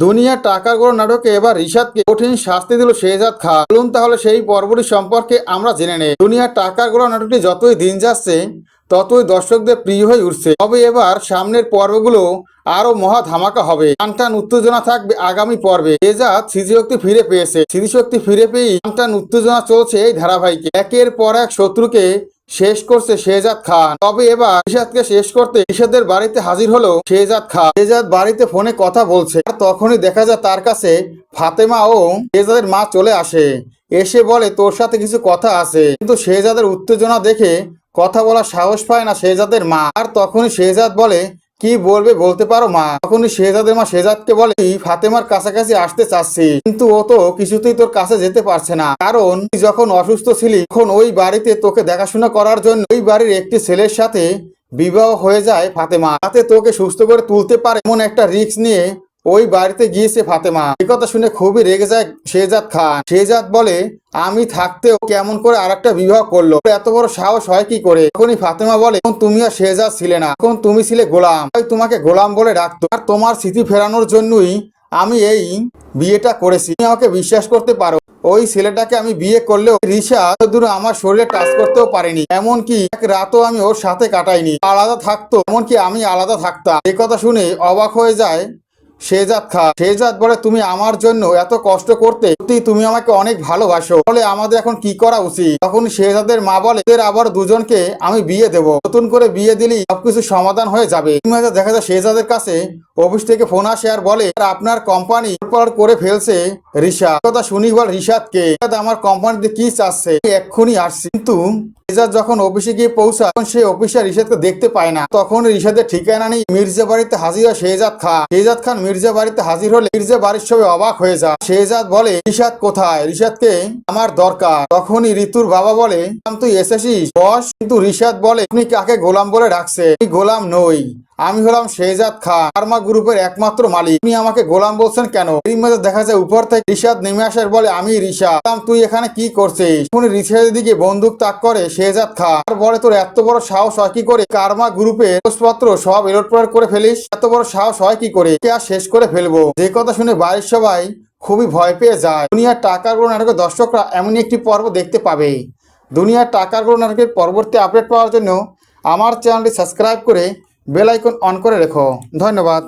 দুনিয়ার টাকার গড় নাটকে এবার রিশাদকে কঠিন শাস্তি দিল শেহজাদ খান। বলুন তাহলে সেই পর্বটি সম্পর্কে আমরা জেনে নেই। দুনিয়ার টাকার গড় নাটকটি যতই দিন যাচ্ছে ততই দর্শকদের প্রিয় হয়ে উঠছে। তবে এবার সামনের পর্বগুলো আরো মহা ধামাকা হবে। টানটান উত্তেজনা থাকবে আগামী পর্বে। শেহজাদ স্মৃতিশক্তি ফিরে পেয়েছে। স্মৃতিশক্তি ফিরে পেয়েই টানটান উত্তেজনা চলছে এই ধারাবাহিকে। একের পর এক শত্রুকে শেষ করছে শেহজাদ খান। তবে এবার রিশাদকে শেষ করতে রিশাদের বাড়িতে হাজির হলো শেহজাদ খান। শেহজাদ বাড়িতে ফোনে কথা বলছে আর তখনই দেখা যায় তার কাছে ফাতেমা ও শেহজাদের মা চলে আসে। এসে বলে তোর সাথে কিছু কথা আছে। কিন্তু শেহজাদের উত্তেজনা দেখে কথা বলার সাহস পায় না শেহজাদের মা। আর তখনই শেহজাদ বলে কি বলবে বলতে পারো মা। তখনই শেহজাদের মা শেহজাদকে বলে ফাতেমার কাছাকাছি আসতে চাচ্ছি, কিন্তু ও তো কিছুতেই তোর কাছে যেতে পারছে না, কারণ তুই যখন অসুস্থ ছিলি তখন ওই বাড়িতে তোকে দেখাশোনা করার জন্য ওই বাড়ির একটি ছেলের সাথে বিবাহ হয়ে যায় ফাতেমা, যাতে তোকে সুস্থ করে তুলতে পারে এমন একটা রিস্ক নিয়ে ওই বাড়িতে গিয়েছে ফাতেমা। এই কথা শুনে খুবই রেগে যায় শেহজাদ খান। শেহজাদ বলে আমি থাকতেও কেমন করে আরেকটা বিবাহ করলো, এত বড় সাহস হয় কি করে। তখনই ফাতেমা বলে তুমি আর শেহজাদ ছিলে না, এখন তুমি ছিলে গোলাম, তাই তোমাকে গোলাম বলে ডাকতো। আর তোমার স্মৃতি ফেরানোর জন্যই আমি এই বিয়েটা করেছি। তুমি আমাকে বিশ্বাস করতে পারো, ওই ছেলেটাকে আমি বিয়ে করলেও রিশাদ দূর আমার শরীরে টাচ করতেও পারিনি, এমনকি এক রাতও আমি ওর সাথে কাটাইনি। আলাদা থাকতো, এমনকি আমি আলাদা থাকতাম। এই কথা শুনে অবাক হয়ে যায় শেহজাদ খান। শেহজাদ বলে তুমি আমার জন্য এত কষ্ট করতে, সত্যি তুমি আমাকে অনেক ভালোবাসো, বলে আমাদের এখন কি করা উচিত। তখন শেহজাদের মা বলে আবার দুজনকে আমি বিয়ে দেবো, নতুন করে বিয়ে দিলেই সবকিছু সমাধান হয়ে যাবে। দেখা যায় শেহজাদের কাছে অফিস থেকে ফোন আসে আর বলে আপনার কোম্পানি করে ফেলছে রিশাদ। কথা শুনি বল রিশাদকে আমার কোম্পানিতে কি চাচ্ছে এক্ষুনি আসছে। কিন্তু শেহজাদ যখন অফিসে গিয়ে পৌঁছায় তখন সে অফিসার রিশাদকে দেখতে পায় না। তখন রিশাদের ঠিকানা নেই। মির্জা বাড়িতে হাজির হয় শেহজাদ খান। শেহজাদ খান মির্জা বাড়িতে হাজির হলে মির্জা বাড়ির সবাই অবাক হয়ে যায়। শেহজাদ বলে রিশাদ কোথায়, রিশাদকে আমার দরকার। তখনই ঋতুর বাবা বলে তুই এসেছিস বস। কিন্তু রিশাদ বলে আপনি কাকে গোলাম বলে ডাকছে, আমি গোলাম নই, আমি হলাম শেহজাদ খান, ফার্মা গ্রুপের একমাত্র মালিক। আপনি আমাকে গোলাম বলছেন কেন। এই মাঝে দেখা যায় উপর থেকে রিশাদ নেমে আসার বলে আমি রিশাদ, তুই এখানে কি করছিস। উনি রিশাদের দিকে বন্দুক তাক করে শেহজাদ খান আর বলে তোর এত বড় সাহস হয় কি করে, কারমা গ্রুপের কাগজপত্র সব এলোটপালট করে ফেলিস, এত বড় সাহস হয় কি করে, কে আর শেষ করে ফেলবো। যে কথা শুনে বাড়ির সবাই খুবই ভয় পেয়ে যায়। দুনিয়ার টাকার গড় নাটকের দর্শকরা এমনই একটি পর্ব দেখতে পাবে। দুনিয়ার টাকার গড় নাটকের পরবর্তী আপডেট পাওয়ার জন্য আমার চ্যানেলটি সাবস্ক্রাইব করে বেল আইকন অন করে রেখো। ধন্যবাদ।